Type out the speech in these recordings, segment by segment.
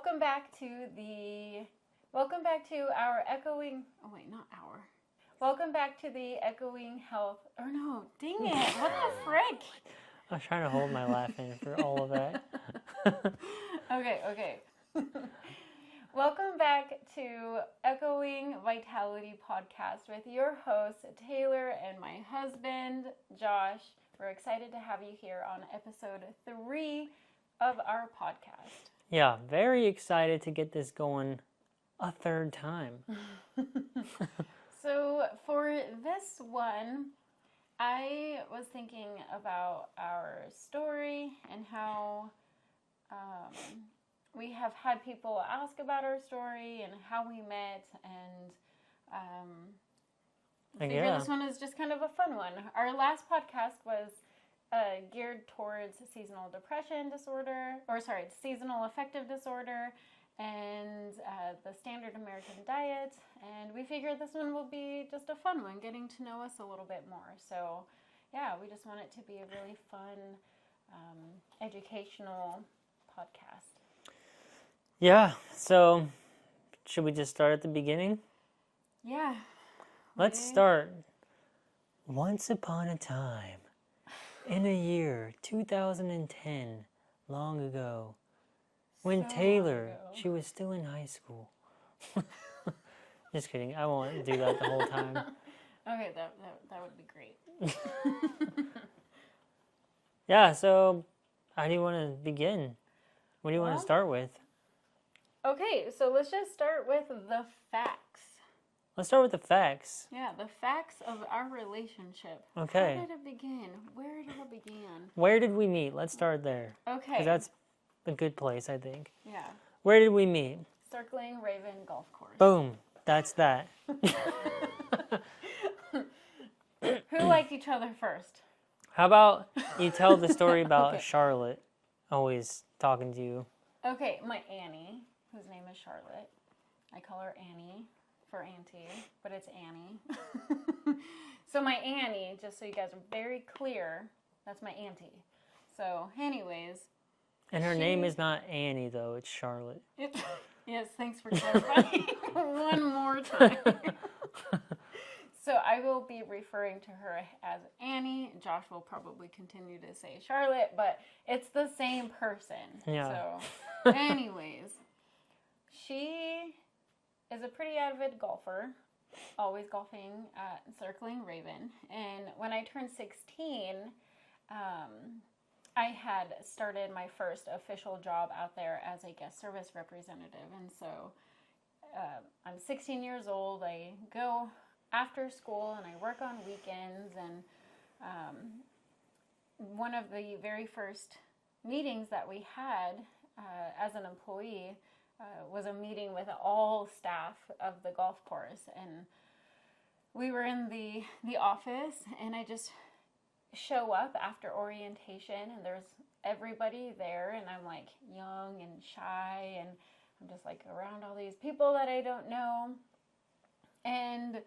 welcome back to our echoing. Oh wait, not our. Welcome back to the echoing health. Or no, dang it! What the frick? I was trying to hold my laugh in for all of that. Okay. Welcome back to Echoing Vitality Podcast with your hosts, Taylor and my husband, Josh. We're excited to have you here on episode 3 of our podcast. Yeah, very excited to get this going a third time. So for this one, I was thinking about our story and how we have had people ask about our story and how we met, and I figure this one is just kind of a fun one. Our last podcast was geared towards seasonal affective disorder, and the standard American diet, and we figured this one will be just a fun one, getting to know us a little bit more. So yeah, we just want it to be a really fun, educational podcast. Yeah, so should we just start at the beginning? Yeah. Let's start. Once upon a time, in the year 2010, long ago, when Taylor, she was still in high school. Just kidding, I won't do that the whole time. Okay, that would be great. Yeah, so how do you want to begin? What do you want to start with? Okay, so let's just start with the facts. Let's start with the facts. Yeah, the facts of our relationship. Okay. How did it begin? Where did it begin? Where did we meet? Let's start there. Okay. Because that's a good place, I think. Yeah. Where did we meet? Circling Raven Golf Course. Boom. That's that. Who liked each other first? How about you tell the story about Okay. Charlotte always talking to you? Okay, my Annie, whose name is Charlotte. I call her Annie for Auntie, but it's Annie. So my Annie, just so you guys are very clear, that's my Auntie. So anyways. And her name is not Annie, though. It's Charlotte. Yes, thanks for clarifying one more time. So I will be referring to her as Annie. Josh will probably continue to say Charlotte, but it's the same person. Yeah. So anyways, she is a pretty avid golfer, always golfing at Circling Raven. And when I turned 16, I had started my first official job out there as a guest service representative. And so I'm 16 years old. I go after school and I work on weekends. And one of the very first meetings that we had as an employee was a meeting with all staff of the golf course. And we were in the office, and I just show up after orientation, and there's everybody there, and I'm like young and shy, and I'm just like around all these people that I don't know. And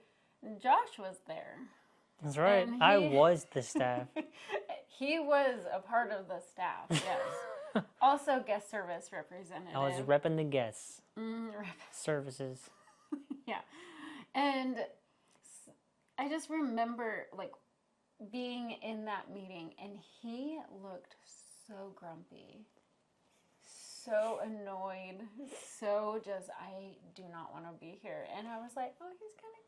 Josh was there. That's right. I was the staff. He was a part of the staff, yes. Also guest service representative. I was repping the guests. Services. Yeah. And I just remember like being in that meeting, and he looked so grumpy, so annoyed, so just, I do not want to be here. And I was like, oh, he's kind of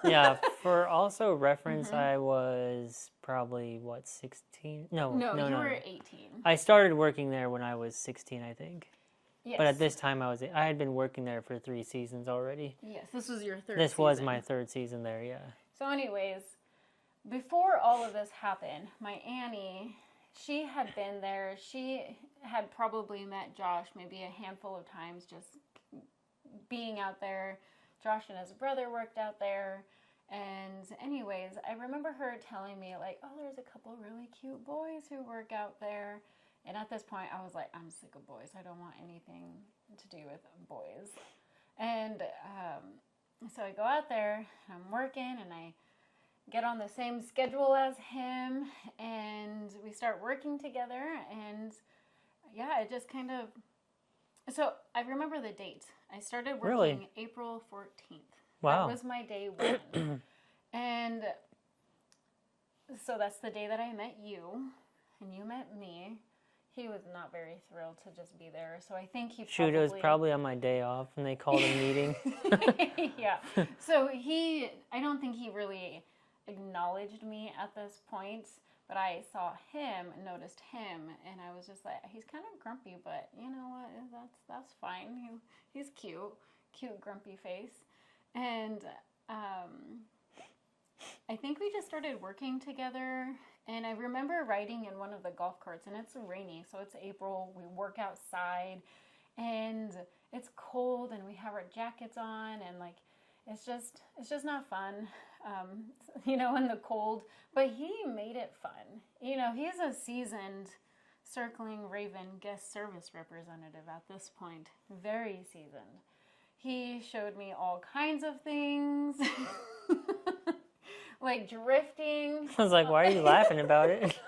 cute. Yeah, for also reference, I was probably, 16? No, you were 18. I started working there when I was 16, I think. Yes. But at this time, I had been working there for 3 seasons already. Yes, this was your third This was my third season there, yeah. So anyways, before all of this happened, my Annie, she had been there. She had probably met Josh maybe a handful of times just being out there. Josh and his brother worked out there. And anyways, I remember her telling me like, oh, there's a couple really cute boys who work out there. And at this point, I was like, I'm sick of boys. I don't want anything to do with boys. And so I go out there, and I'm working, and I get on the same schedule as him, and we start working together. And yeah, it just kind of So I remember the date. I started working Really? April 14th. Wow. That was my day one. And so that's the day that I met you, and you met me. He was not very thrilled to just be there, so I think he Shoot, it was probably on my day off, and they called a meeting. Yeah. So I don't think he really acknowledged me at this point, but I saw him, noticed him, and I was just like, he's kind of grumpy, but you know what? That's fine. He's cute grumpy face, and I think we just started working together. And I remember riding in one of the golf carts, and it's rainy, so it's April. We work outside, and it's cold, and we have our jackets on, and like it's just not fun, in the cold. But he made it fun. He's a seasoned Circling Raven guest service representative at this point, very seasoned. He showed me all kinds of things. Like drifting. I was like, why are you laughing about it?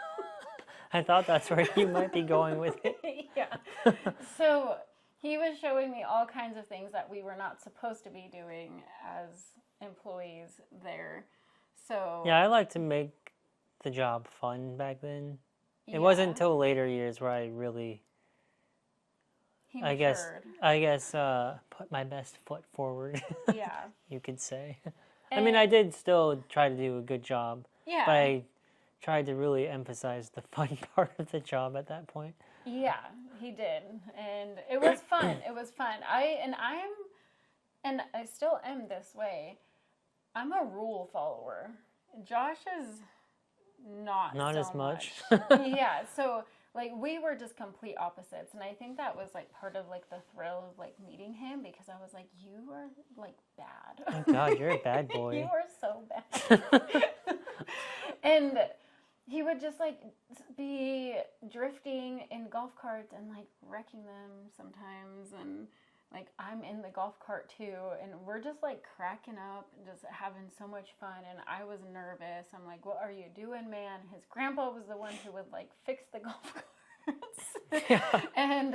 I thought that's where you might be going with it. Yeah. So he was showing me all kinds of things that we were not supposed to be doing as employees there. So yeah, I like to make the job fun back then. It wasn't until later years where I really, I guess, put my best foot forward. Yeah. You could say. I mean, I did still try to do a good job. Yeah. But I tried to really emphasize the fun part of the job at that point. Yeah, he did. And it was fun. It was fun. I still am this way. I'm a rule follower. Josh is not so as much. Yeah, so like we were just complete opposites, and I think that was like part of like the thrill of like meeting him, because I was like, you are like bad. Oh God, you're a bad boy. You are so bad. And he would just like be drifting in golf carts and like wrecking them sometimes, and like I'm in the golf cart too, and we're just like cracking up and just having so much fun. And I was nervous. I'm like, what are you doing, man? His grandpa was the one who would like fix the golf carts. Yeah. And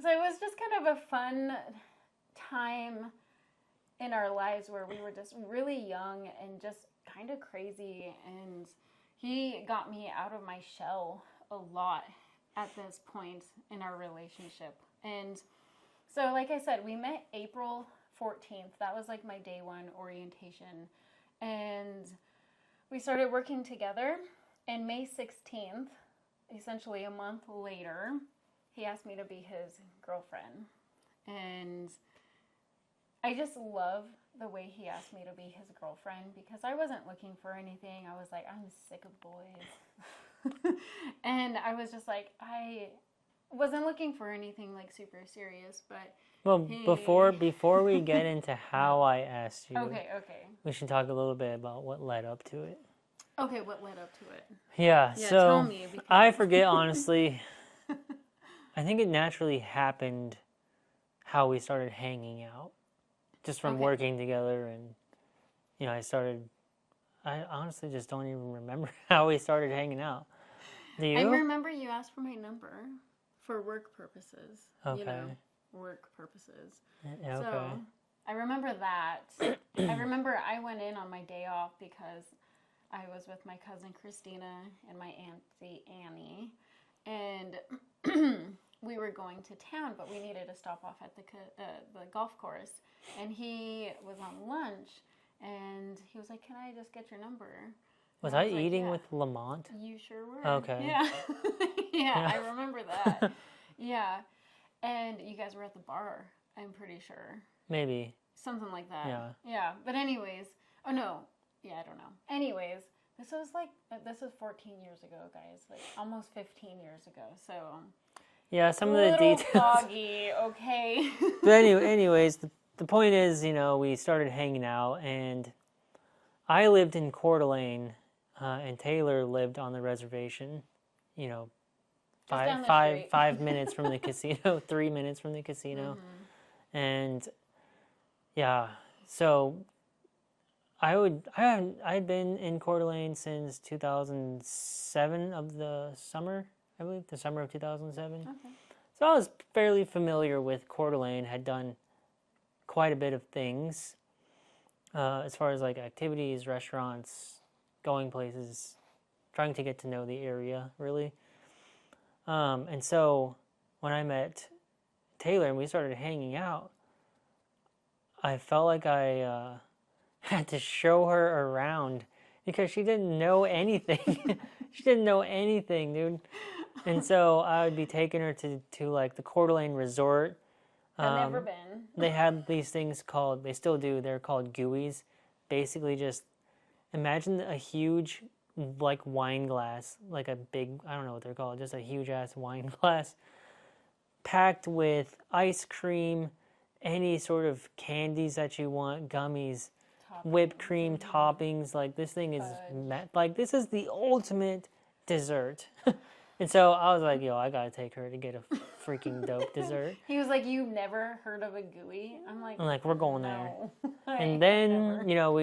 so it was just kind of a fun time in our lives where we were just really young and just kind of crazy. And he got me out of my shell a lot at this point in our relationship. And so, like I said, we met April 14th. That was like my day one orientation. And we started working together. And May 16th, essentially a month later, he asked me to be his girlfriend. And I just love the way he asked me to be his girlfriend, because I wasn't looking for anything. I was like, I'm sick of boys. And I was just like, I wasn't looking for anything like super serious, but before we get into how I asked you, okay, we should talk a little bit about what led up to it. Okay, what led up to it? Yeah, Yeah, so tell me, because I forget honestly. I think it naturally happened how we started hanging out, just from working together, and I honestly just don't even remember how we started hanging out. Do you? I remember you asked for my number for work purposes. Okay. Work purposes. Yeah, okay. So I remember that. I remember I went in on my day off because I was with my cousin Christina and my auntie Annie, and we were going to town, but we needed to stop off at the golf course. And he was on lunch, and he was like, "Can I just get your number?" Was I eating with Lamont? You sure were. Okay. Yeah. Yeah, I remember that. Yeah. And you guys were at the bar, I'm pretty sure. Maybe. Something like that. Yeah. Yeah. But anyways, oh no. Yeah, I don't know. Anyways, this was 14 years ago, guys. Like almost 15 years ago. So yeah, some of the details. Foggy, okay. But anyways, the point is, we started hanging out, and I lived in Coeur d'Alene, and Taylor lived on the reservation, 5 minutes from the casino, 3 minutes from the casino. Mm-hmm. And yeah, so I'd been in Coeur d'Alene since 2007 of the summer, I believe, the summer of 2007. Okay. So I was fairly familiar with Coeur d'Alene, had done quite a bit of things as far as like activities, restaurants, going places, trying to get to know the area, really. And so when I met Taylor and we started hanging out, I felt like I had to show her around because she didn't know anything. She didn't know anything, dude. And so I would be taking her to like the Coeur d'Alene Resort. I've never been. They had these things called, they still do, they're called gooeys. Basically just imagine a huge like wine glass, like a big, I don't know what they're called, just a huge ass wine glass packed with ice cream, any sort of candies that you want, gummies, whipped cream toppings. Like this thing is like this is the ultimate dessert. And so I was like, yo, I gotta take her to get a freaking dope dessert. He was like, you've never heard of a gooey? I'm like, we're going there. no. And then, you know,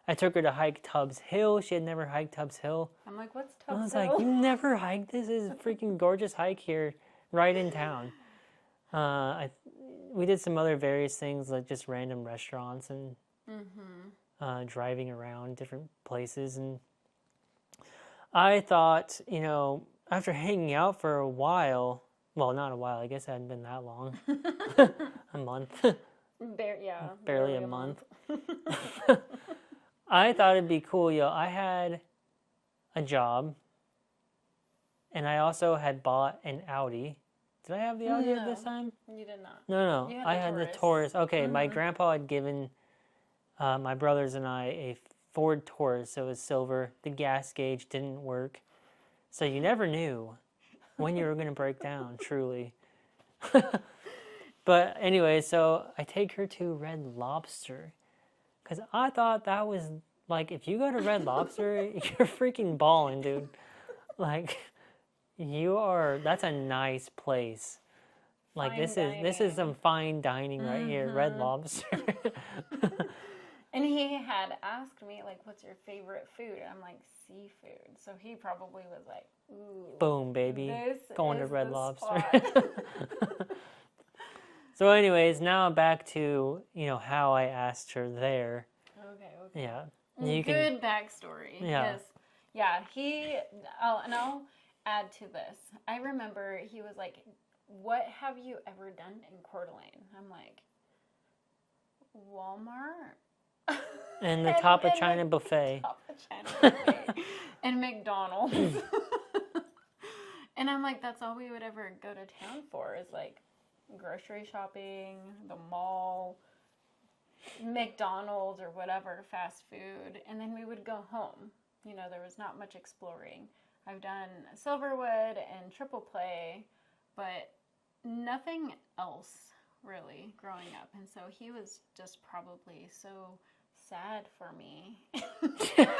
I took her to hike Tubbs Hill. She had never hiked Tubbs Hill. I'm like, what's I Tubbs was Hill? like, you never hiked this? This is a freaking gorgeous hike here, right in town. We did some other various things, like just random restaurants and driving around different places. And I thought, you know, after hanging out for a while, well, not a while, I guess it hadn't been that long, a month. Barely a month. I thought it'd be cool, yo. I had a job, and I also had bought an Audi. Did I have the Audi at this time? You did not. No. You had I had the Taurus. Okay, my grandpa had given my brothers and I a Ford Taurus. So it was silver. The gas gauge didn't work. So you never knew when you were going to break down, truly. But anyway, so I take her to Red Lobster. Because I thought that was, like, if you go to Red Lobster, you're freaking balling, dude. Like, that's a nice place. Like, this is some fine dining right here, Red Lobster. And he had asked me, like, what's your favorite food? And I'm like, seafood. So he probably was like, ooh. Boom, baby. Going to Red the Lobster. spot. So anyways, now back to, you know, how I asked her there. Okay. Yeah. Good backstory. Yeah. Yeah, and I'll add to this. I remember he was like, what have you ever done in Coeur d'Alene? I'm like, Walmart. And the Top of China buffet. Top of China buffet. And McDonald's. And I'm like, that's all we would ever go to town for is like grocery shopping, the mall, McDonald's or whatever, fast food. And then we would go home. You know, there was not much exploring. I've done Silverwood and Triple Play, but nothing else really growing up. And so he was just probably so sad for me.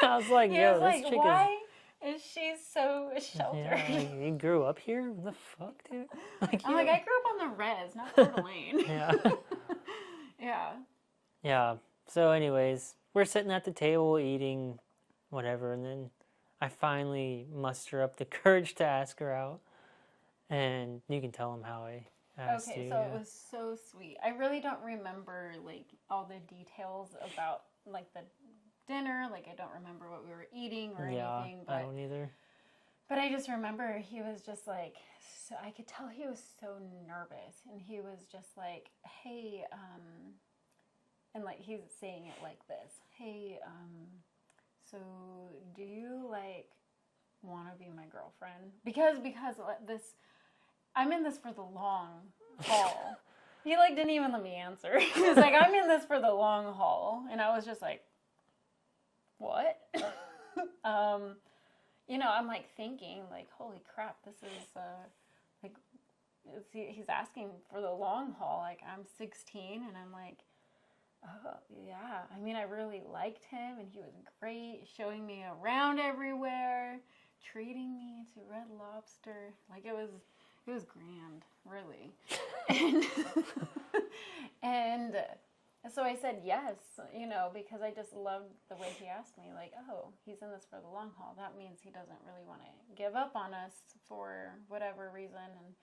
I was like, yo, this chick why is she so sheltered? Yeah, like, you grew up here? What the fuck, dude? Like, I'm like, I grew up on the res, not Coeur d'Alene. Yeah. Yeah. So anyways, we're sitting at the table eating whatever, and then I finally muster up the courage to ask her out. And you can tell him how I asked you. Okay, so it was so sweet. I really don't remember, like, all the details about, like, the dinner. Like, I don't remember what we were eating or anything. But I don't either. But I just remember he was just, like, so I could tell he was so nervous. And he was just like, hey, and, like, he's saying it like this. Hey, so do you, like, want to be my girlfriend? Because this... I'm in this for the long haul. He, like, didn't even let me answer. He was like, I'm in this for the long haul. And I was just like, what? You know, I'm, like, thinking, like, holy crap, this is, like, he's asking for the long haul. Like, I'm 16, and I'm like, oh, yeah. I mean, I really liked him, and he was great, showing me around everywhere, treating me to Red Lobster. Like, it was grand, really. And so I said yes, you know, because I just loved the way he asked me, like, oh, he's in this for the long haul. That means he doesn't really want to give up on us for whatever reason. And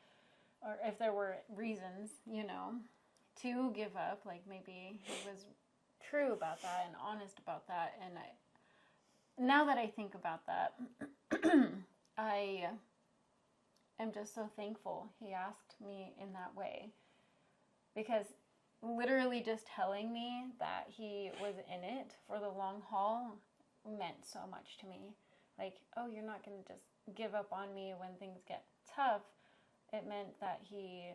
or if there were reasons, you know, to give up. Like maybe he was true about that and honest about that. And now that I think about that, I am just so thankful he asked me in that way, because literally just telling me that he was in it for the long haul meant so much to me. Like, oh, you're not going to just give up on me when things get tough. It meant that he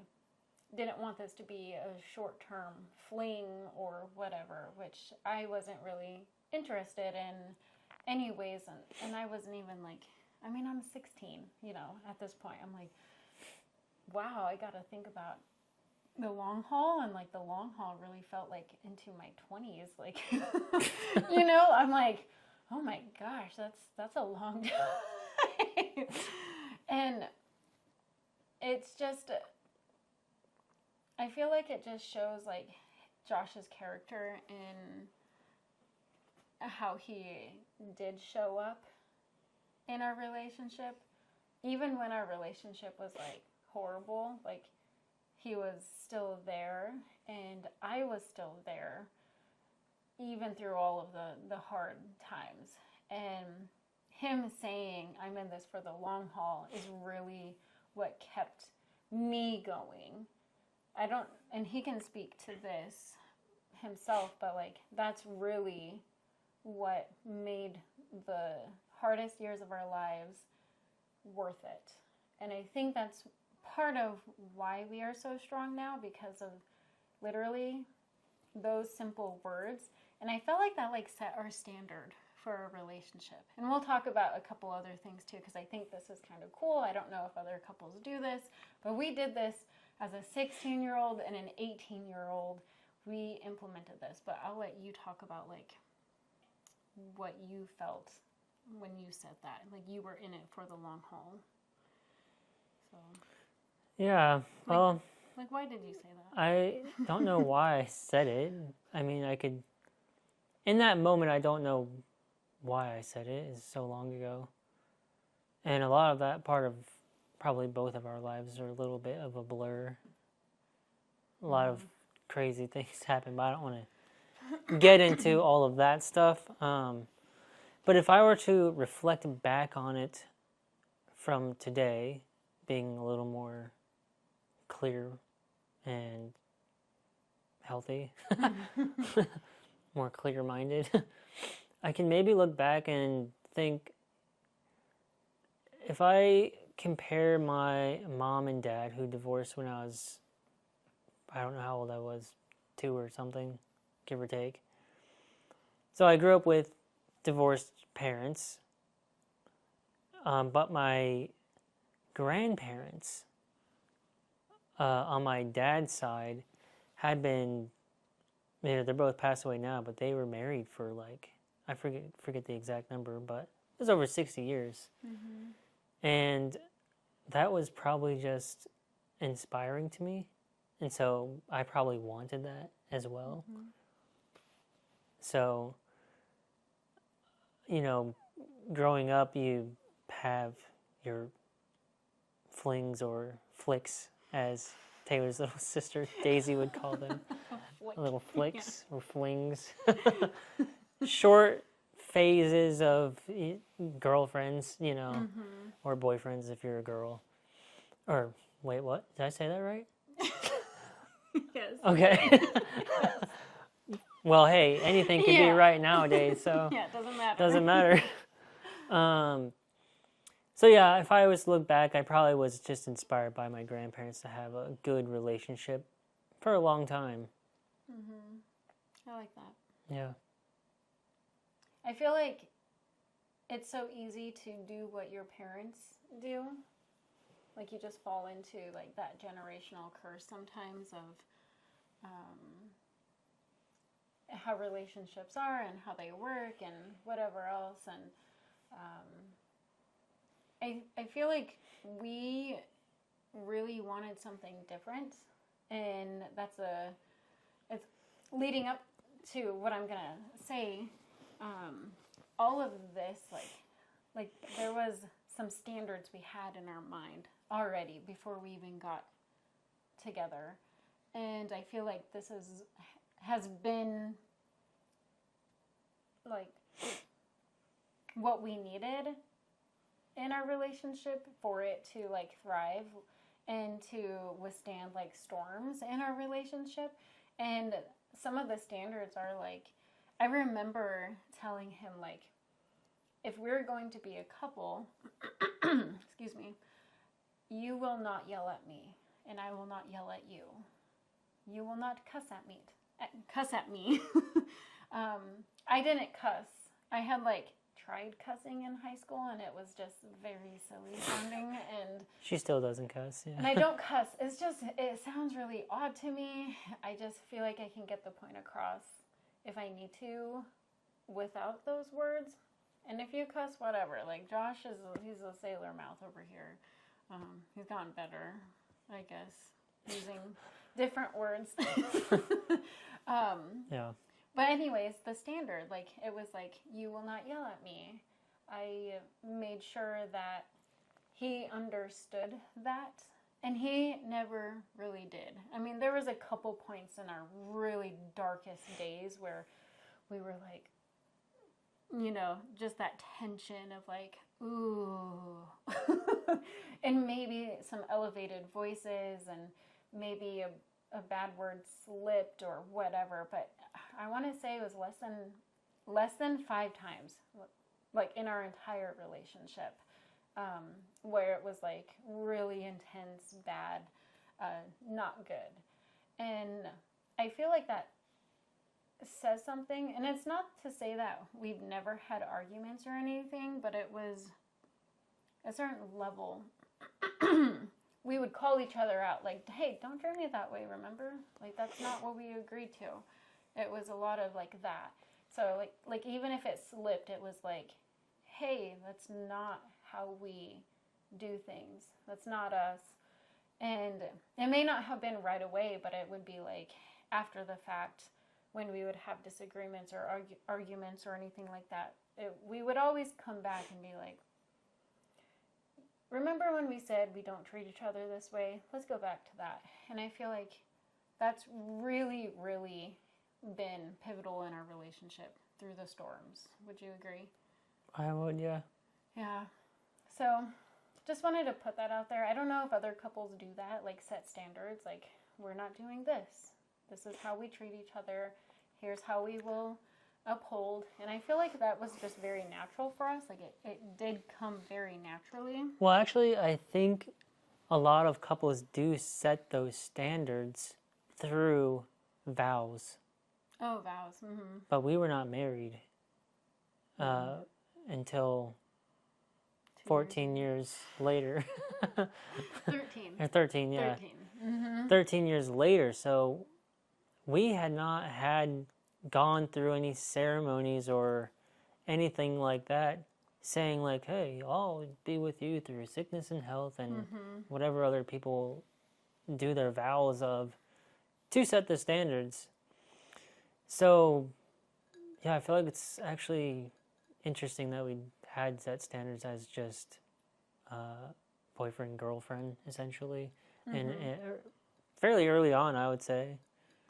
didn't want this to be a short-term fling or whatever, which I wasn't really interested in anyways. And I wasn't even like, I mean, I'm 16, you know, at this point. I'm like, wow, I got to think about the long haul. And like the long haul really felt like into my 20s. Like, you know, I'm like, oh my gosh, that's a long time. And it's just, I feel like it just shows like Josh's character and how he did show up in our relationship. Even when our relationship was like horrible, like he was still there and I was still there, even through all of the hard times. And him saying, I'm in this for the long haul, is really what kept me going. And he can speak to this himself, but like that's really what made the hardest years of our lives worth it. And I think that's part of why we are so strong now, because of literally those simple words. And I felt like that like set our standard for a relationship. And we'll talk about a couple other things too, because I think this is kind of cool. I don't know if other couples do this, but we did this as a 16-year-old and an 18-year-old. We implemented this, but I'll let you talk about like what you felt when you said that. Like you were in it for the long haul. So Yeah, well, like why did you say that? I don't know why I said it. I mean, in that moment, I don't know why I said it. It's so long ago. And a lot of that part of probably both of our lives are a little bit of a blur. A lot of crazy things happen, but I don't want to get into all of that stuff. But if I were to reflect back on it from today, being a little more clear and healthy, more clear-minded, I can maybe look back and think, if I compare my mom and dad, who divorced when I don't know how old I was, 2 or something, give or take. So I grew up with divorced parents, but my grandparents on my dad's side had been, they're both passed away now, but they were married for like, I forget the exact number, but it was over 60 years. Mm-hmm. And that was probably just inspiring to me. And so I probably wanted that as well. Mm-hmm. So, you know, growing up, you have your flings or flicks, as Taylor's little sister Daisy would call them. Little flicks or flings. Short phases of girlfriends, you know, or boyfriends if you're a girl. Or, wait, what? Did I say that right? Yes. Okay. Yes. Well, hey, anything can be right nowadays, so yeah, it doesn't matter. Doesn't matter. So yeah, if I was to look back, I probably was just inspired by my grandparents to have a good relationship for a long time. Mm-hmm. I like that. Yeah. I feel like it's so easy to do what your parents do. Like you just fall into like that generational curse sometimes of how relationships are and how they work and whatever else. And I feel like we really wanted something different, and it's leading up to what I'm gonna say. All of this, like there was some standards we had in our mind already before we even got together. And I feel like this has been like what we needed in our relationship for it to like thrive and to withstand like storms in our relationship. And some of the standards are like, I remember telling him like, if we're going to be a couple, excuse me, you will not yell at me and I will not yell at you. You will not cuss at me. I didn't cuss. I had like tried cussing in high school and it was just very silly sounding, and she still doesn't cuss. Yeah. And I don't cuss. It's just, it sounds really odd to me. I just feel like I can get the point across if I need to without those words. And if you cuss, whatever. Like Josh he's a sailor mouth over here. He's gotten better, I guess, using different words. Yeah. But anyways, the standard, like, it was like, you will not yell at me. I made sure that he understood that, and he never really did. I mean, there was a couple points in our really darkest days where we were like, you know, just that tension of like, ooh, and maybe some elevated voices and maybe a bad word slipped or whatever. But I want to say it was less than 5 times, like in our entire relationship, where it was like really intense, bad, not good. And I feel like that says something, and it's not to say that we've never had arguments or anything, but it was a certain level. We would call each other out, like, hey, don't treat me that way, remember? Like, that's not what we agreed to. It was a lot of like that. So like even if it slipped, it was like, hey, that's not how we do things. That's not us. And it may not have been right away, but it would be like after the fact when we would have disagreements or arguments or anything like that. We would always come back and be like, remember when we said we don't treat each other this way? Let's go back to that. And I feel like that's really, really been pivotal in our relationship through the storms. Would you agree? I would, yeah. Yeah. So just wanted to put that out there. I don't know if other couples do that, like set standards, like we're not doing this. This is how we treat each other. Here's how we will uphold. And I feel like that was just very natural for us. Like it did come very naturally. Well, actually, I think a lot of couples do set those standards through vows. Oh, vows. Mm-hmm. But we were not married until 14 years later. 13. Or 13, yeah. 13. Mm-hmm. 13 years later. So we had not gone through any ceremonies or anything like that, saying like, hey, I'll be with you through sickness and health and whatever other people do their vows of to set the standards. So, yeah, I feel like it's actually interesting that we had set standards as just boyfriend, girlfriend, essentially. And fairly early on, I would say.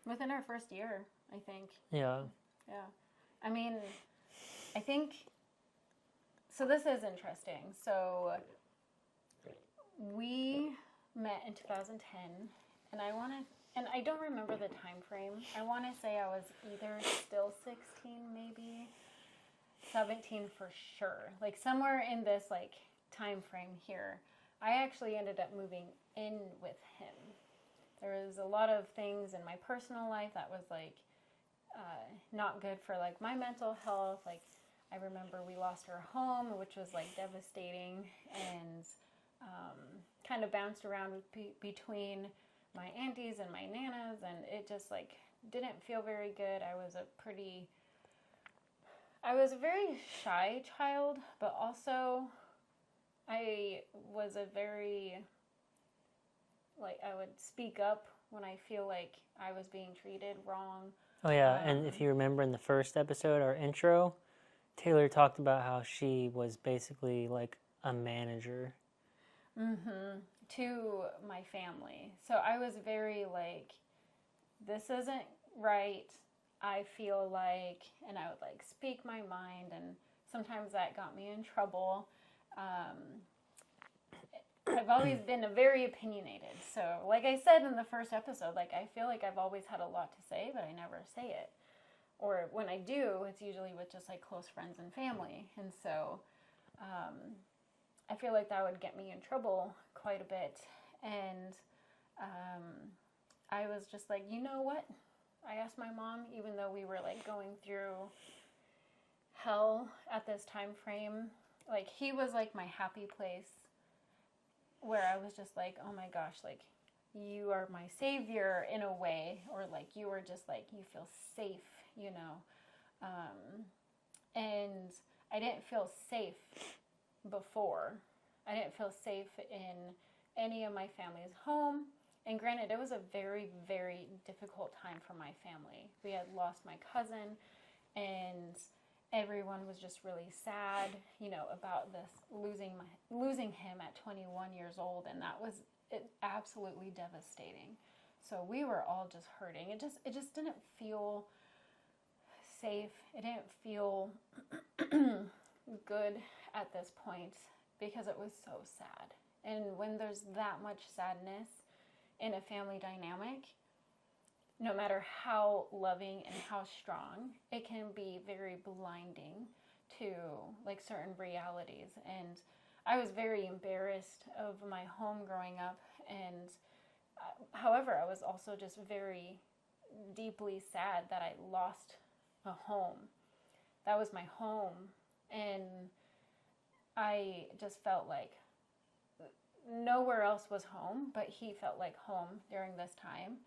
Within our first year, I think. Yeah. Yeah. I mean, I think, so this is interesting. So we met in 2010, and I don't remember the time frame. I want to say I was either still 16, maybe 17 for sure. Like somewhere in this like time frame here. I actually ended up moving in with him. There was a lot of things in my personal life that was like not good for like my mental health. Like I remember we lost our home, which was like devastating, and kind of bounced around between my aunties and my nanas, and it just like didn't feel very good. I was a very shy child, but also I was a very, like, I would speak up when I feel like I was being treated wrong. Oh yeah, and if you remember in the first episode, our intro, Taylor talked about how she was basically like a manager. to my family. So I was very like, this isn't right. I feel like, and I would like speak my mind, and sometimes that got me in trouble. I've always been very opinionated. So, like I said in the first episode, like I feel like I've always had a lot to say, but I never say it. Or when I do, it's usually with just like close friends and family. And so I feel like that would get me in trouble quite a bit. And I was just like, you know what? I asked my mom, even though we were like going through hell at this time frame, like he was like my happy place where I was just like, oh my gosh, like you are my savior in a way, or like you are just like, you feel safe, you know. And I didn't feel safe before. I didn't feel safe in any of my family's home. And granted, it was a very, very difficult time for my family. We had lost my cousin, and everyone was just really sad, you know, about this losing him at 21 years old, and that was absolutely devastating. So we were all just hurting. It just didn't feel safe. It didn't feel good at this point because it was so sad. And when there's that much sadness in a family dynamic, no matter how loving and how strong, it can be very blinding to like certain realities. And I was very embarrassed of my home growing up, and however, I was also just very deeply sad that I lost a home. That was my home, and I just felt like nowhere else was home, but he felt like home during this time.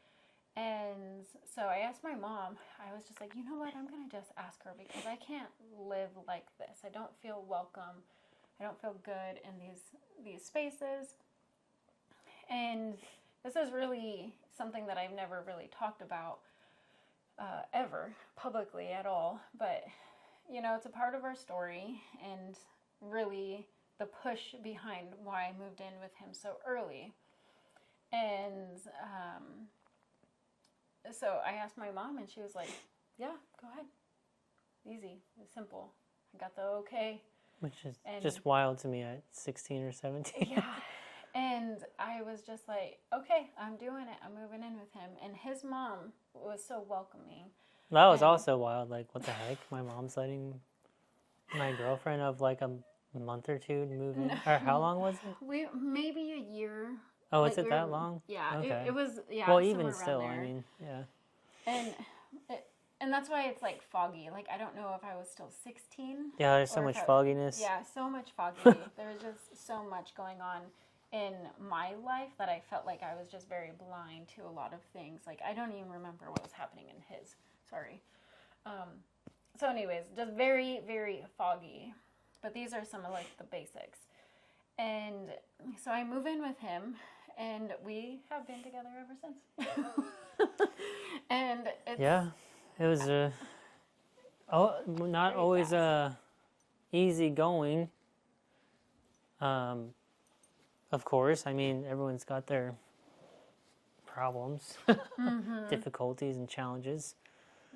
And so I asked my mom, I was just like, you know what, I'm going to just ask her because I can't live like this. I don't feel welcome. I don't feel good in these spaces. And this is really something that I've never really talked about ever publicly at all. But, you know, it's a part of our story, and really the push behind why I moved in with him so early. And so I asked my mom, and she was like, yeah, go ahead. Easy. It's simple. I got the okay. Which is just wild to me at 16 or 17. Yeah. And I was just like, okay, I'm doing it. I'm moving in with him. And his mom was so welcoming. That was also wild. Like, what the heck? My mom's letting my girlfriend of like a month or two to move in. No. Or how long was it? Maybe a year. Oh, like, is it that long? Yeah, okay. It was, yeah. Well, even still, I mean, yeah. And that's why it's like foggy. Like, I don't know if I was still 16. Yeah, there's so much fogginess. Yeah, so much foggy. There was just so much going on in my life that I felt like I was just very blind to a lot of things. Like, I don't even remember what was happening in his. Sorry. So anyways, just very, very foggy. But these are some of like the basics. And so I move in with him, and we have been together ever since. And it's... Yeah, it was not always easy going. Of course, I mean, everyone's got their problems, difficulties, and challenges.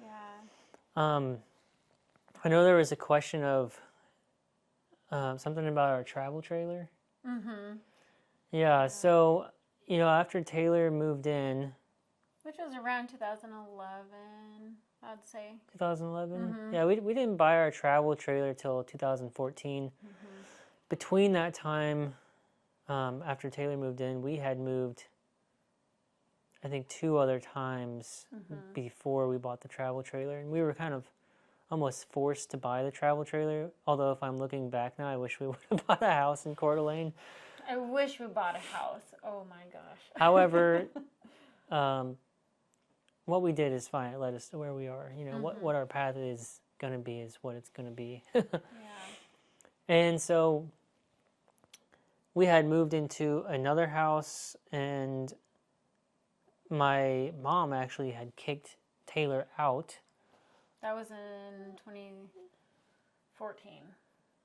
Yeah. I know there was a question of something about our travel trailer. Mm-hmm. Yeah, so, you know, after Taylor moved in... Which was around 2011, I'd say. 2011? Mm-hmm. Yeah, we didn't buy our travel trailer till 2014. Mm-hmm. Between that time, after Taylor moved in, we had moved, I think, 2 other times before we bought the travel trailer. And we were kind of almost forced to buy the travel trailer. Although if I'm looking back now, I wish we would have bought a house in Coeur d'Alene. I wish we bought a house. Oh my gosh. However, what we did is fine. It led us to where we are. You know, what our path is going to be is what it's going to be. Yeah. And so we had moved into another house, and my mom actually had kicked Taylor out. That was in 2014,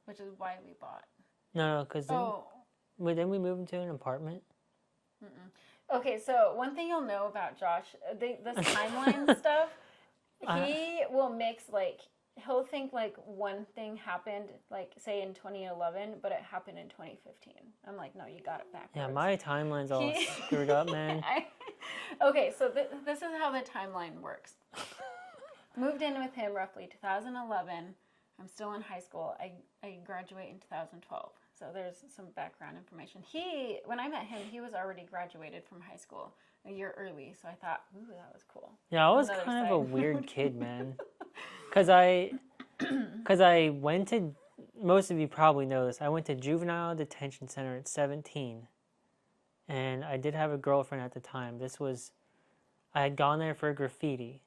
which is why we bought. No, because then we moved into an apartment. Okay, so one thing you'll know about Josh, this timeline stuff, he will mix, like, he'll think, like, one thing happened, like, say in 2011, but it happened in 2015. I'm like, no, you got it backwards. Yeah, my timeline's all screwed up, man. Okay, so this is how the timeline works. Moved in with him roughly 2011. I'm still in high school. I graduate in 2012. So there's some background information. When I met him, he was already graduated from high school a year early. So I thought, ooh, that was cool. Yeah, I was kind of a weird kid, man. Because I went to, most of you probably know this, I went to juvenile detention center at 17. And I did have a girlfriend at the time. I had gone there for graffiti.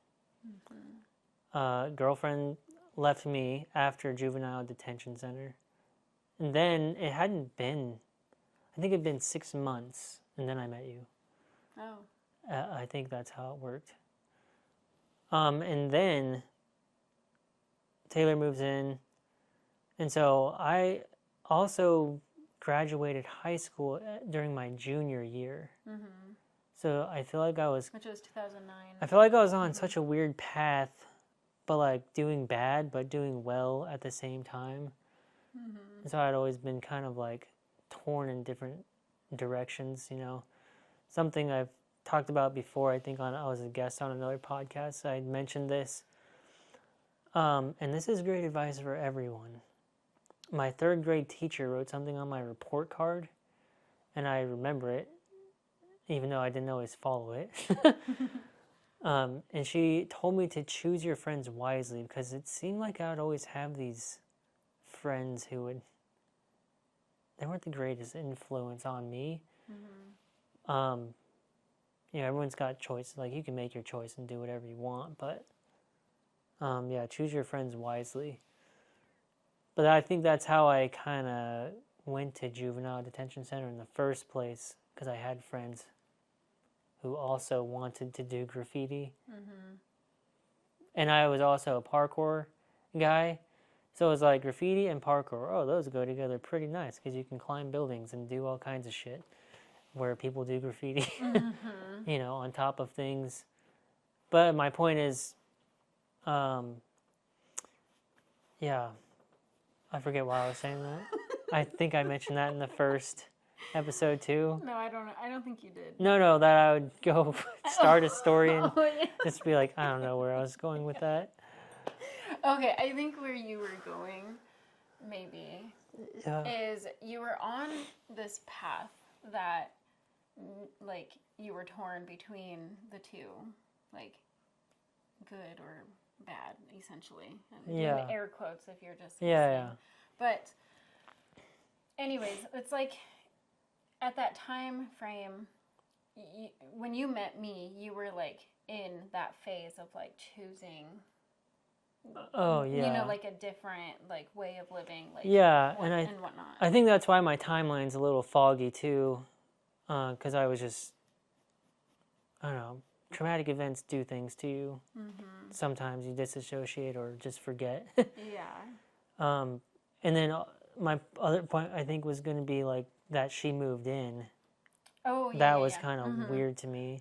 Girlfriend left me after juvenile detention center. And then it hadn't been, I think it had been 6 months, and then I met you. Oh. I think that's how it worked. And then Taylor moves in, and so I also graduated high school during my junior year. So I feel like which was 2009. I feel like I was on such a weird path, but like doing bad, but doing well at the same time. So I'd always been kind of like torn in different directions, you know. Something I've talked about before, I think I was a guest on another podcast. I mentioned this. And this is great advice for everyone. My 3rd grade teacher wrote something on my report card, and I remember it, even though I didn't always follow it. And she told me to choose your friends wisely, because it seemed like I would always have these friends who they weren't the greatest influence on me. You know, everyone's got choices. Like, you can make your choice and do whatever you want, but yeah, choose your friends wisely. But I think that's how I kind of went to juvenile detention center in the first place, because I had friends who also wanted to do graffiti. And I was also a parkour guy. So it was like graffiti and parkour. Oh, those go together pretty nice, because you can climb buildings and do all kinds of shit where people do graffiti, you know, on top of things. But my point is, yeah, I forget why I was saying that. I think I mentioned that in the first episode too. No, I don't think you did. No, that I would go start a story and just be like, I don't know where I was going with that. Okay, I think where you were going, maybe, is you were on this path that, like, you were torn between the two, like, good or bad, essentially. And doing air quotes if you're just listening. Yeah. But, anyways, it's like, at that time frame, when you met me, you were, like, in that phase of, like, choosing... Oh, yeah. You know, like a different, like, way of living, like, and whatnot. I think that's why my timeline's a little foggy, too, because I was just, I don't know, traumatic events do things to you. Sometimes you disassociate or just forget. And then my other point, I think, was going to be, like, that she moved in. Oh, yeah. That was kind of weird to me.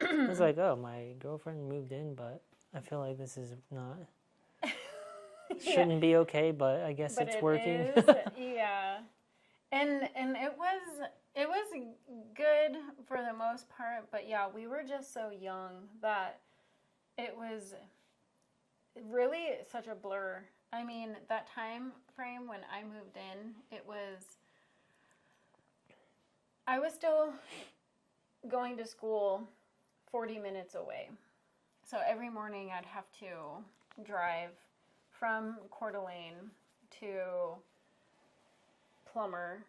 It was like, oh, my girlfriend moved in, but I feel like this is not... Shouldn't be okay, but I guess it's working. Is, yeah. And it was good for the most part, but yeah, we were just so young that it was really such a blur. I mean, that time frame when I moved in, I was still going to school 40 minutes away. So every morning I'd have to drive from Coeur d'Alene to Plummer,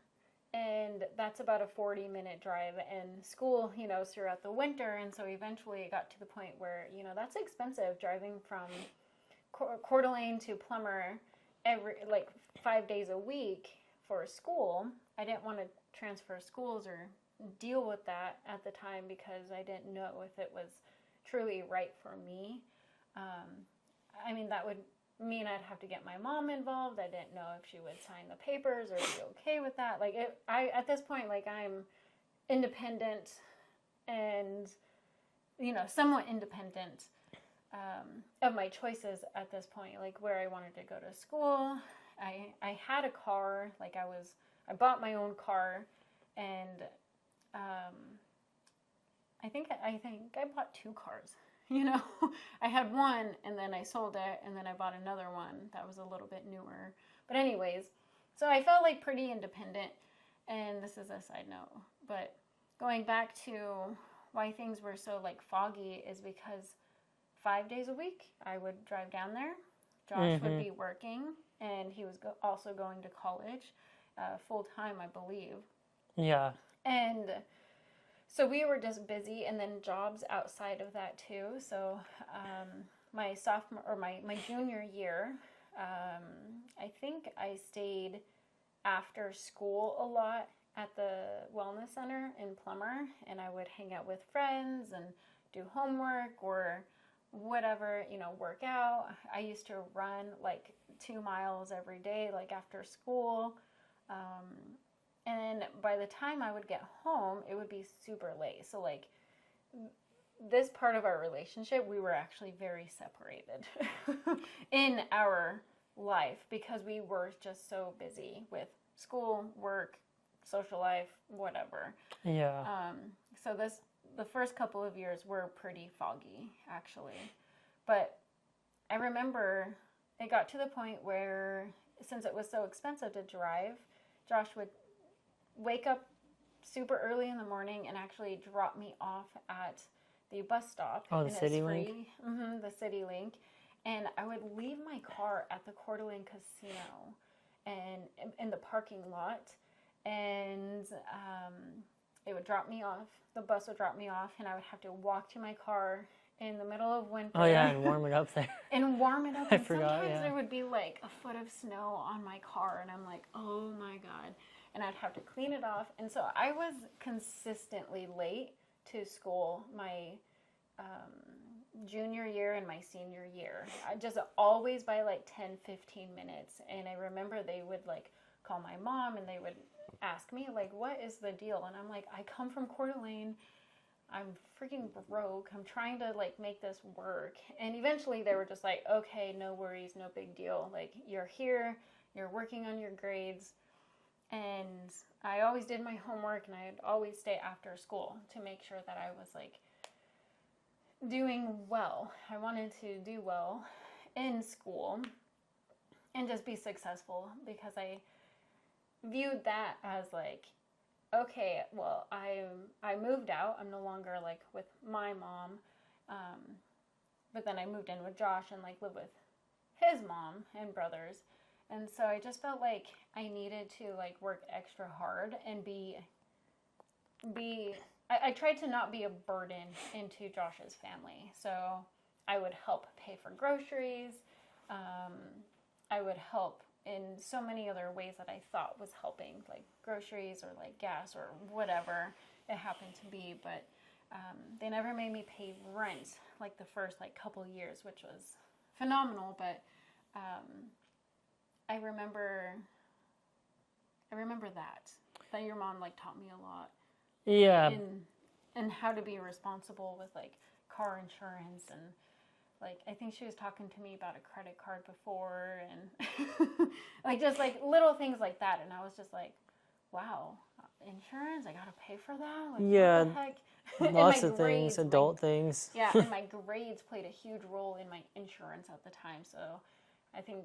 and that's about a 40-minute drive, and school, you know, throughout the winter, and so eventually it got to the point where, you know, that's expensive, driving from Coeur d'Alene to Plummer every, like, 5 days a week for school. I didn't want to transfer schools or deal with that at the time because I didn't know if it was truly right for me. I mean, that would mean I'd have to get my mom involved. I didn't know if she would sign the papers or be okay with that. Like, at this point, like, I'm independent and, somewhat independent of my choices at this point, like where I wanted to go to school. I had a car, like I bought my own car, and I think I bought 2 cars. I had one, and then I sold it, and then I bought another one that was a little bit newer. But anyways, so I felt like pretty independent, and this is a side note, but going back to why things were so like foggy is because 5 days a week I would drive down there. Josh would be working, and he was also going to college full time, I believe. Yeah. And so we were just busy, and then jobs outside of that too. So my sophomore or my junior year, I think I stayed after school a lot at the wellness center in Plummer, and I would hang out with friends and do homework or whatever, work out. I used to run like 2 miles every day, like after school. And by the time I would get home, it would be super late. So like this part of our relationship, we were actually very separated in our life because we were just so busy with school, work, social life, whatever. Yeah. So the first couple of years were pretty foggy, actually. But I remember it got to the point where, since it was so expensive to drive, Josh would wake up super early in the morning and actually drop me off at the bus stop. Oh, the City Link? Mm-hmm, the City Link. And I would leave my car at the Coeur d'Alene Casino and in the parking lot. And it would drop me off. The bus would drop me off, and I would have to walk to my car in the middle of winter. Oh, yeah, and warm it up there. And warm it up. I And forgot, sometimes yeah. there would be like a foot of snow on my car, and I'm like, oh my God. And I'd have to clean it off. And so I was consistently late to school my junior year and my senior year. I just always by like 10, 15 minutes. And I remember they would like call my mom, and they would ask me like, what is the deal? And I'm like, I come from Coeur d'Alene. I'm freaking broke. I'm trying to like make this work. And eventually they were just like, okay, no worries, no big deal. Like, you're here, you're working on your grades. And I always did my homework, and I'd always stay after school to make sure that I was like doing well. I wanted to do well in school and just be successful, because I viewed that as like, okay, well, I moved out. I'm no longer like with my mom, but then I moved in with Josh and like lived with his mom and brothers, and so I just felt like I needed to like work extra hard and I tried to not be a burden into Josh's family. So I would help pay for groceries. I would help in so many other ways that I thought was helping, like groceries or like gas or whatever it happened to be. But they never made me pay rent like the first like couple years, which was phenomenal. But I remember that your mom like taught me a lot. Yeah. In how to be responsible with like car insurance, and like I think she was talking to me about a credit card before, and like just like little things like that. And I was just like, wow, insurance, I gotta pay for that? Like, Yeah. what the heck? Lots of things, adult things. Yeah, and my grades played a huge role in my insurance at the time. So I think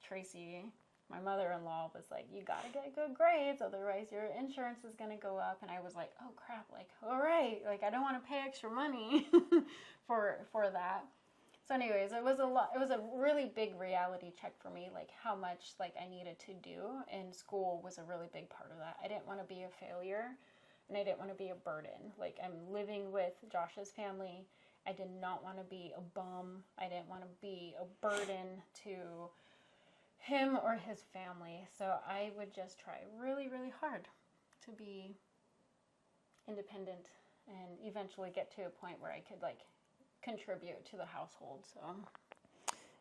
Tracy, my mother-in-law, was like, you gotta get good grades, otherwise your insurance is gonna go up. And I was like, oh crap, like, all right, like I don't want to pay extra money for that. So anyways, it was a really big reality check for me, like how much like I needed to do, and school was a really big part of that. I didn't want to be a failure, and I didn't want to be a burden. Like, I'm living with Josh's family. I did not want to be a bum. I didn't want to be a burden to him or his family. So I would just try really, really hard to be independent and eventually get to a point where I could like contribute to the household. So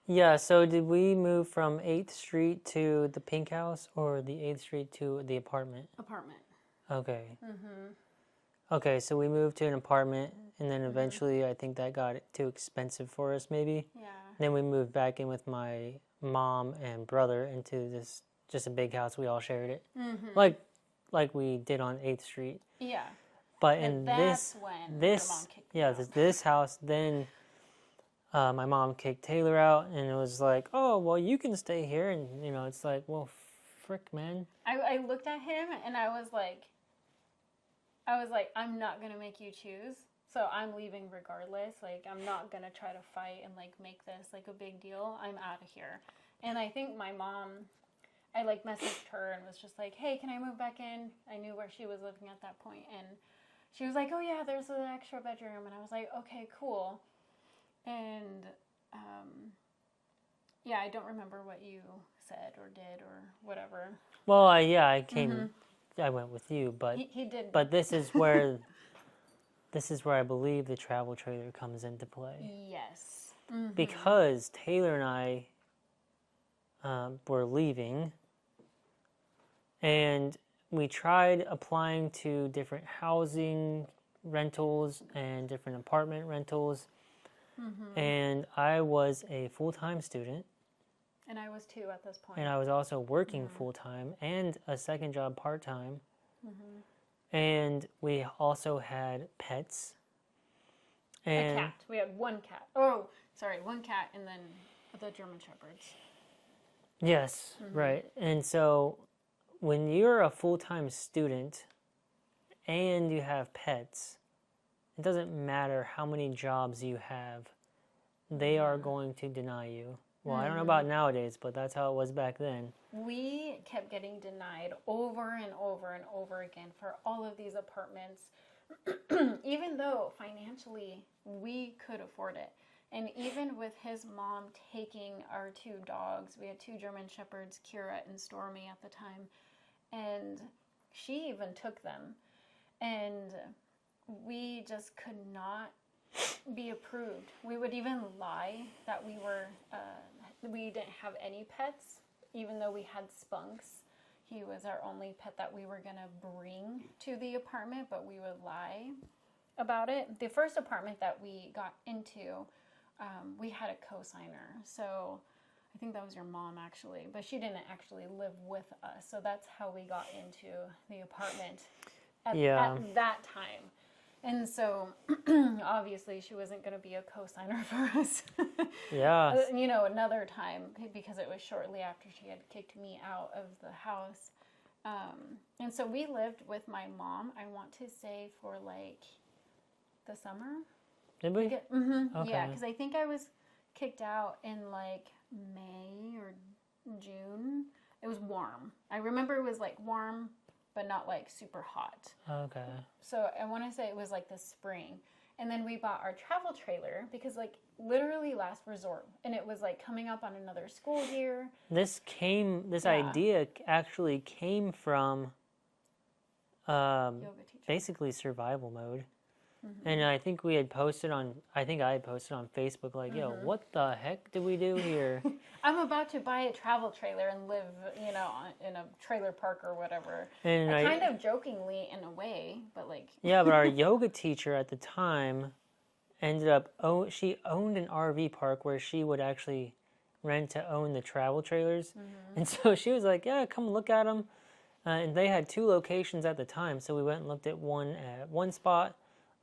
Yeah, so did we move from 8th Street to the pink house, or the 8th Street to the apartment? apartment. Okay. Okay, so we moved to an apartment, and then eventually I think that got too expensive for us, maybe. Yeah. Then we moved back in with my mom and brother into this just a big house. We all shared it, like we did on 8th Street. Yeah. But And in that's when your mom kicked me out. this house, then my mom kicked Taylor out, and it was like, oh, well, you can stay here, and it's like, well, frick, man. I looked at him and I was like, I'm not gonna make you choose. So I'm leaving regardless. Like, I'm not gonna try to fight and like make this like a big deal. I'm out of here. And I think my mom, I like messaged her and was just like, hey, can I move back in? I knew where she was living at that point, and she was like, oh yeah, there's an extra bedroom. And I was like, okay, cool. And yeah, I don't remember what you said or did or whatever. Well, I came, I went with you, but he did. But this is where I believe the travel trailer comes into play. Yes. Because Taylor and I were leaving, and we tried applying to different housing rentals and different apartment rentals, and I was a full-time student. And I was too at this point. And I was also working full-time and a second job part-time. And we also had pets. And a cat. We had one cat. Oh, sorry, one cat and then the German Shepherds. Yes, right. And so when you're a full-time student and you have pets, it doesn't matter how many jobs you have, they are going to deny you. Well, I don't know about nowadays, but that's how it was back then. We kept getting denied over and over and over again for all of these apartments, even though financially we could afford it. And even with his mom taking our 2 dogs, we had 2 German Shepherds, Coeur and Stormy at the time, and she even took them. And we just could not be approved. We would even lie that we didn't have any pets, even though we had Spunks. He was our only pet that we were going to bring to the apartment, but we would lie about it. The first apartment that we got into, we had a co-signer. So I think that was your mom actually, but she didn't actually live with us. So that's how we got into the apartment at that time. And so, obviously, she wasn't going to be a co-signer for us. Yeah. Another time, because it was shortly after she had kicked me out of the house. And so we lived with my mom, I want to say, for like the summer. Did we? Okay. Yeah, because I think I was kicked out in like May or June. It was warm. I remember it was like warm, but not like super hot. Okay. So I want to say it was like the spring. And then we bought our travel trailer because like literally last resort. And it was like coming up on another school year. This idea actually came from basically survival mode. And I think I had posted on Facebook like, yo, what the heck did we do here? I'm about to buy a travel trailer and live, in a trailer park or whatever. And kind of jokingly in a way, but like... Yeah, but our yoga teacher at the time ended up, she owned an RV park where she would actually rent to own the travel trailers. And so she was like, yeah, come look at them. And they had 2 locations at the time. So we went and looked at one spot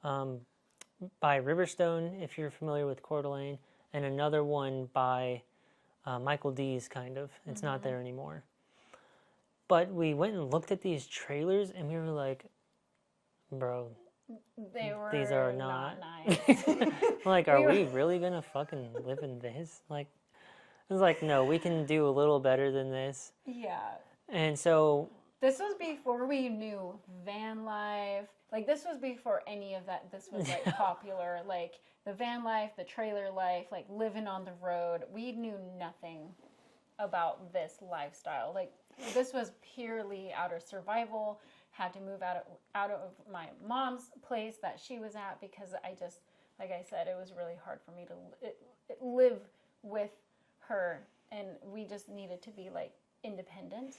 by Riverstone, if you're familiar with Coeur d'Alene, and another one by Michael D's, kind of. It's not there anymore. But we went and looked at these trailers, and we were like, bro, these are not nice. like, are we really going to fucking live in this? Like, it was like, no, we can do a little better than this. Yeah. And so... This was before we knew van life. Like, this was before any of that. This was, like, popular. Like, the van life, the trailer life, like, living on the road. We knew nothing about this lifestyle. Like, this was purely out of survival. Had to move out of my mom's place that she was at because I just, like I said, it was really hard for me to live with her. And we just needed to be, like, independent.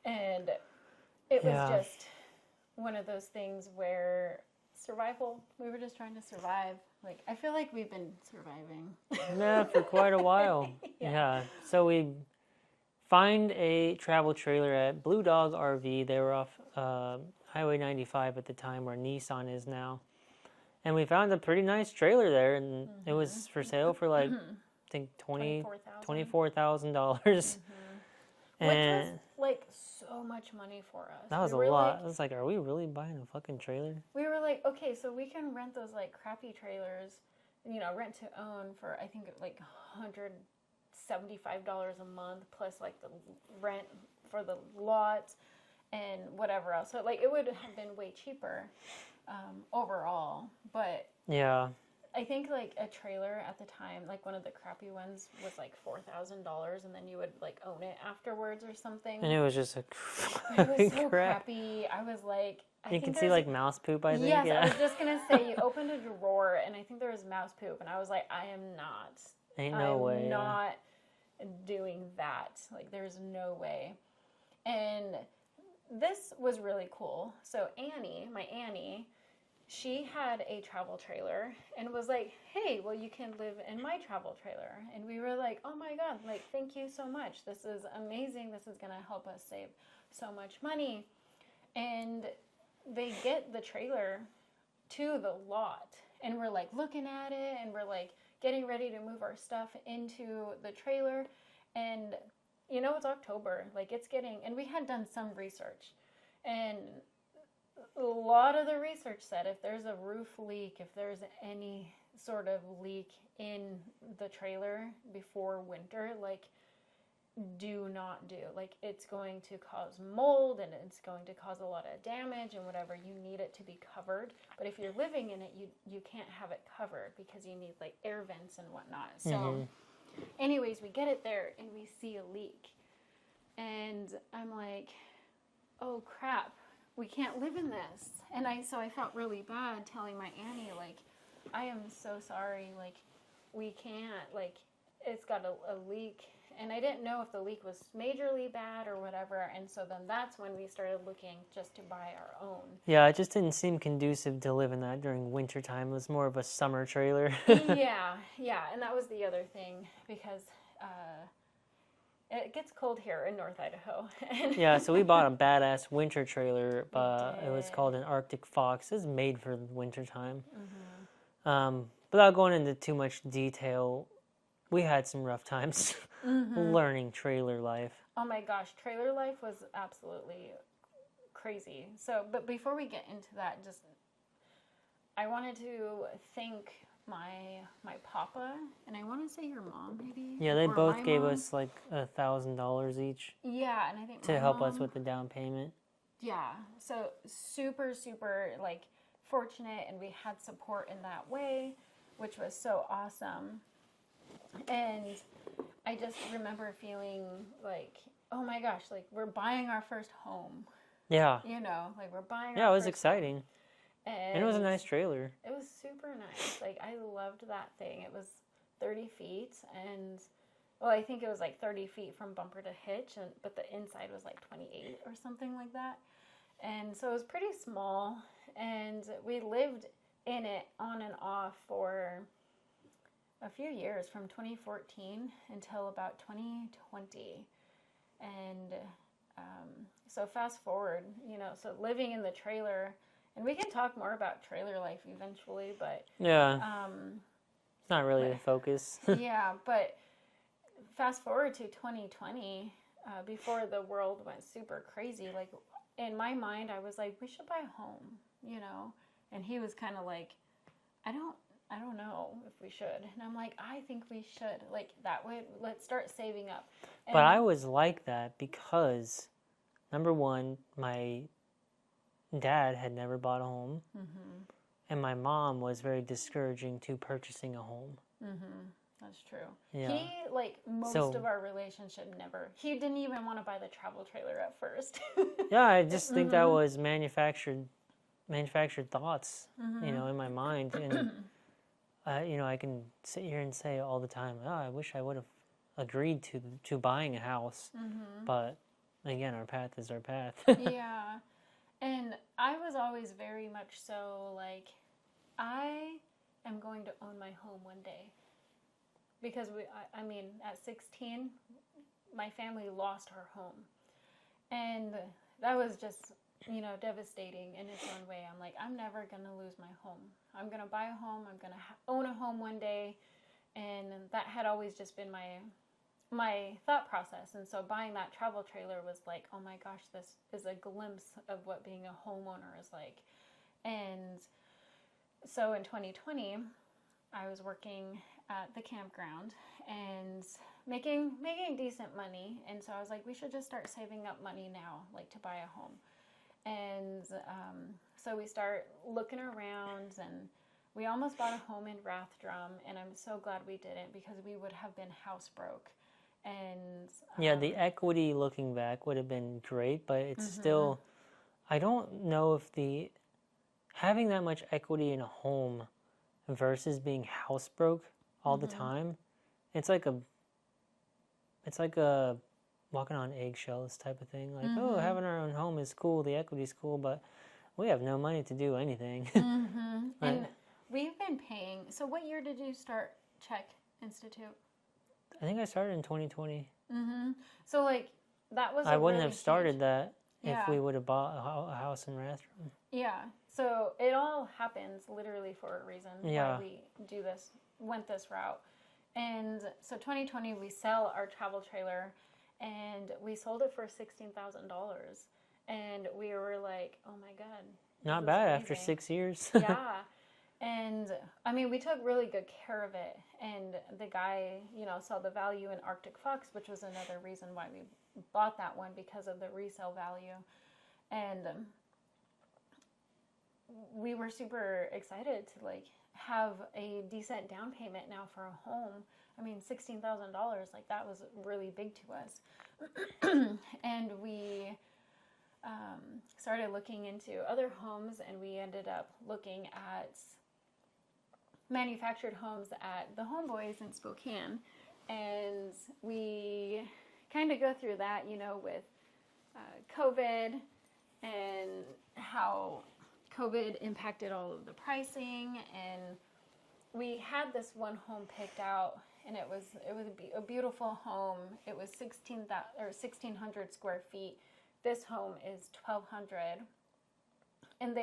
And it was just one of those things where survival, we were just trying to survive. Like, I feel like we've been surviving. Yeah, for quite a while. Yeah. So we find a travel trailer at Blue Dog RV. They were off Highway 95 at the time, where Nissan is now. And we found a pretty nice trailer there, and it was for sale for like, I think $24,000. Which was like so much money for us. That was a lot. I was like, are we really buying a fucking trailer? We were like, okay, so we can rent those like crappy trailers, rent to own for, I think, like $175 a month, plus like the rent for the lot and whatever else. So like it would have been way cheaper overall. But yeah, I think like a trailer at the time, like one of the crappy ones, was like $4,000, and then you would like own it afterwards or something. And it was just it was so crappy. I was like, you can see like mouse poop, I think. Yes, yeah. I was just gonna say, you opened a drawer and I think there was mouse poop, and I was like, I'm not doing that. Like, there's no way. And this was really cool. So my Annie, she had a travel trailer and was like, hey, well, you can live in my travel trailer. And we were like, oh my God, like, thank you so much. This is amazing. This is going to help us save so much money. And they get the trailer to the lot, and we're like looking at it, and we're like getting ready to move our stuff into the trailer. And it's October, like it's getting, and we had done some research, and a lot of the research said if there's a roof leak, if there's any sort of leak in the trailer before winter, like, do not do. Like, it's going to cause mold, and it's going to cause a lot of damage and whatever. You need it to be covered. But if you're living in it, you can't have it covered because you need like air vents and whatnot. So anyways, we get it there and we see a leak. And I'm like, oh crap, we can't live in this. And so I felt really bad telling my Annie, like, I am so sorry, like, we can't, like, it's got a leak. And I didn't know if the leak was majorly bad or whatever. And so then that's when we started looking just to buy our own. Yeah, it just didn't seem conducive to live in that during winter time. It was more of a summer trailer. Yeah. And that was the other thing, because it gets cold here in North Idaho. Yeah, so we bought a badass winter trailer. It was called an Arctic Fox. It was made for winter time. Without going into too much detail, we had some rough times learning trailer life. Oh my gosh, trailer life was absolutely crazy. So, but before we get into that, I wanted to thank my papa, and I want to say your mom, maybe. Yeah, they both gave us like $1,000 each. Yeah, and I think to help us with the down payment. Yeah, so super, super like fortunate, and we had support in that way, which was so awesome. And I just remember feeling like, oh my gosh, like we're buying our first home. Yeah. Like we're buying our Yeah, it was first exciting. home. And it was a nice trailer. It was super nice. Like, I loved that thing. It was 30 feet, and, well, I think it was like 30 feet from bumper to hitch, but the inside was like 28 or something like that. And so it was pretty small, and we lived in it on and off for a few years, from 2014 until about 2020. And so fast forward, so living in the trailer, and we can talk more about trailer life eventually, but yeah, it's not really the focus. Yeah, but fast forward to 2020, before the world went super crazy, like, in my mind, I was like, we should buy a home, and he was kind of like, I don't know if we should. And I'm like, I think we should. Like, that way, let's start saving up. And but I was like that because, number one, my dad had never bought a home. And my mom was very discouraging to purchasing a home. That's true. Yeah. He, like, most of our relationship he didn't even want to buy the travel trailer at first. Yeah, I just think that was manufactured thoughts, in my mind. And, I can sit here and say all the time, I wish I would have agreed to buying a house. But, again, our path is our path. Yeah. And I was always very much so like, I am going to own my home one day. Because I mean, at 16, my family lost our home. And that was just, you know, devastating in its own way. I'm like, I'm never going to lose my home. I'm going to buy a home. I'm going to own a home one day. And that had always just been my thought process. And so buying that travel trailer was like, oh my gosh, this is a glimpse of what being a homeowner is like. And so in 2020, I was working at the campground and making decent money. And so I was like, we should just start saving up money now, like to buy a home. And so we start looking around, and we almost bought a home in Rathdrum, and I'm so glad we didn't, because we would have been house broke. And yeah, the equity looking back would have been great, but it's still, I don't know if having that much equity in a home versus being house broke all the time, it's like a walking on eggshells type of thing. Like, oh, having our own home is cool, the equity's cool, but we have no money to do anything. And we've been paying. So what year did you start Check Institute? I think I started in 2020. So like that was I wouldn't really have started huge, that if we would have bought a house in Rathdrum. Yeah. So it all happens literally for a reason why we went this route. And so 2020 we sell our travel trailer, and we sold it for $16,000. And we were like, oh my God. Not bad after 6 years. Yeah. And I mean, we took really good care of it. And the guy, you know, saw the value in Arctic Fox, which was another reason why we bought that one, because of the resale value. And we were super excited to like have a decent down payment now for a home. I mean, $16,000, like that was really big to us. And we started looking into other homes, and we ended up looking at manufactured homes at the Homeboys in Spokane. And we kind of go through that, you know, with COVID and how COVID impacted all of the pricing. And we had this one home picked out, and it was a beautiful home. It was 1,600 square feet. This home is 1,200. And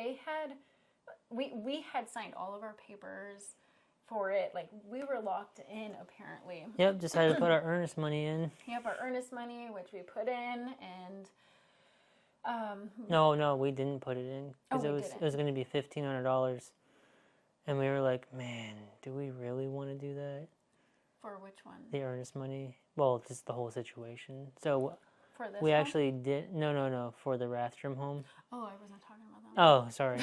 we had signed all of our papers for it. Like, we were locked in, apparently. Yep, just had to put our earnest money in. Yep, our earnest money, which we put in, and no, we didn't put it in, because it was going to be $1,500, and we were like, man, do we really want to do that? For which one? The earnest money. Well, just the whole situation. So for this we home? actually did no for the Rathdrum home. Oh, I wasn't talking about that one. Oh, sorry.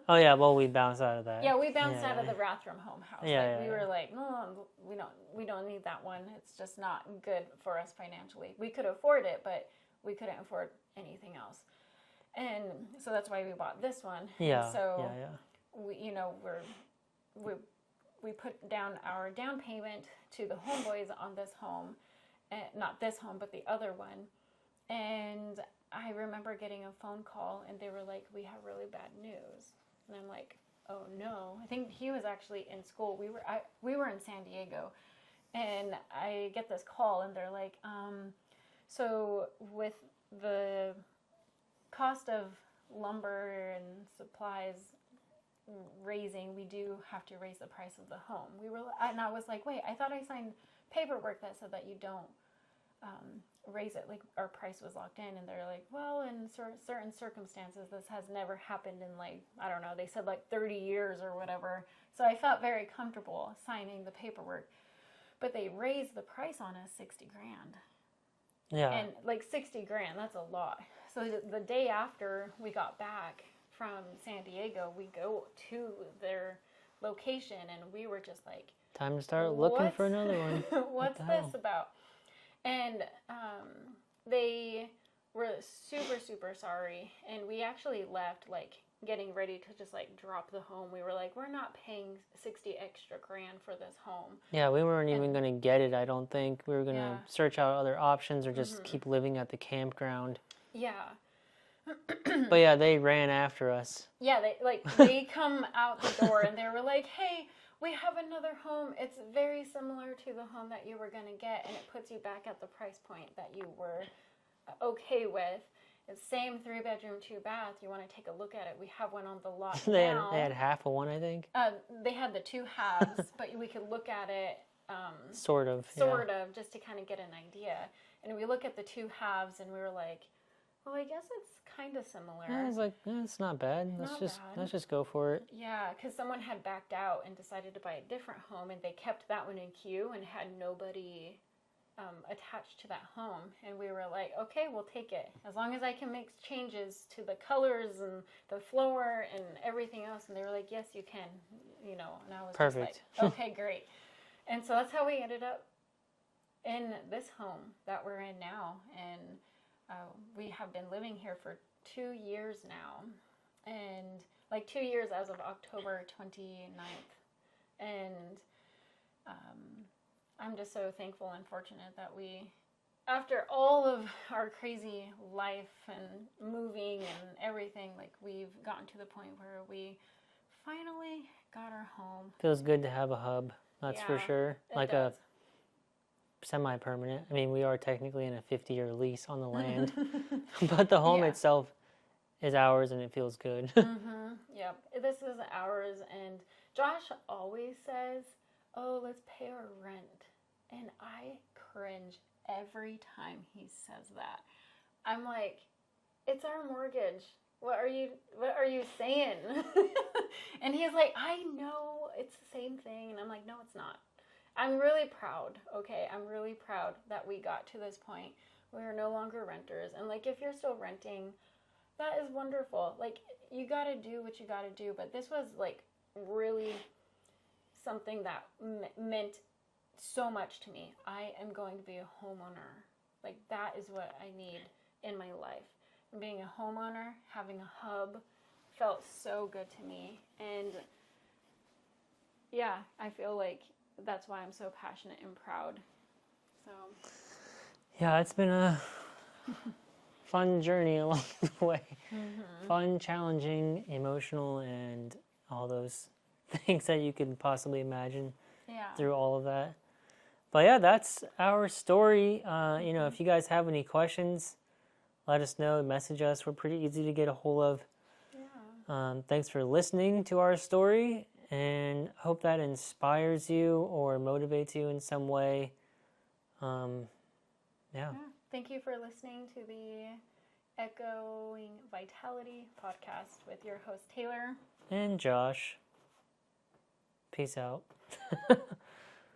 Oh yeah, well, we bounced out of that. Yeah, we bounced out of the Rathdrum home house. Yeah, we were like, no, we don't need that one. It's just not good for us financially. We could afford it, but we couldn't afford anything else. And so that's why we bought this one. Yeah. And so yeah. we put down our down payment to the Homeboys on this home, not this home, but the other one. And I remember getting a phone call, and they were like, we have really bad news. And I'm like, oh no. I think he was actually in school. We were in San Diego, and I get this call, and they're like, so with the cost of lumber and supplies raising, we do have to raise the price of the home. And I was like, wait, I thought I signed paperwork that said that you don't raise it, like our price was locked in. And they're like, well, in certain circumstances, this has never happened in, like, I don't know, they said like 30 years or whatever. So I felt very comfortable signing the paperwork, but they raised the price on us $60,000. Yeah. And like $60,000, that's a lot. So the day after we got back from San Diego, we go to their location, and we were just like, time to start looking for another one. What's this about? And they were super, super sorry. And we actually left, like, getting ready to just, like, drop the home. We were like, we're not paying $60,000 extra for this home. Yeah, we weren't even going to get it, I don't think. We were going to search out other options or just keep living at the campground. Yeah. But yeah, they ran after us. Yeah, they come out the door and they were like, hey, we have another home. It's very similar to the home that you were going to get, and it puts you back at the price point that you were okay with. It's same 3-bedroom, 2-bath. You want to take a look at it? We have one on the lot now. They had half of one, I think. They had the 2 halves, but we could look at it sort of, just to kind of get an idea. And we look at the 2 halves, and we were like, well, I guess it's kind of similar. I was like, it's not bad. Let's just go for it. Yeah, because someone had backed out and decided to buy a different home, and they kept that one in queue and had nobody attached to that home. And we were like, okay, we'll take it as long as I can make changes to the colors and the floor and everything else. And they were like, yes, you can. And I was perfect. Just like, okay, great. And so that's how we ended up in this home that we're in now, and we have been living here for 2 years now, and 2 years as of October 29th. And I'm just so thankful and fortunate that we, after all of our crazy life and moving and everything, we've gotten to the point where we finally got our home. Feels good to have a hub, that's for sure. Like a semi-permanent. I mean, we are technically in a 50-year lease on the land, but the home itself is ours, and it feels good. Yep, this is ours, and Josh always says, oh, let's pay our rent, and I cringe every time he says that. I'm like, it's our mortgage. What are you saying? And he's like, I know, it's the same thing. And I'm like, no, it's not. I'm really proud, okay? I'm really proud that we got to this point. We are no longer renters. And, if you're still renting, that is wonderful. You got to do what you got to do. But this was, really something that meant so much to me. I am going to be a homeowner. That is what I need in my life. And being a homeowner, having a hub, felt so good to me. And, yeah, I feel like that's why I'm so passionate and proud. So yeah, it's been a fun journey along the way. Fun, challenging, emotional, and all those things that you could possibly imagine through all of that. But yeah, that's our story. If you guys have any questions, let us know, message us. We're pretty easy to get a hold of. Thanks for listening to our story, and hope that inspires you or motivates you in some way. Thank you for listening to the Echoing Vitality podcast with your host, Taylor. And Josh. Peace out.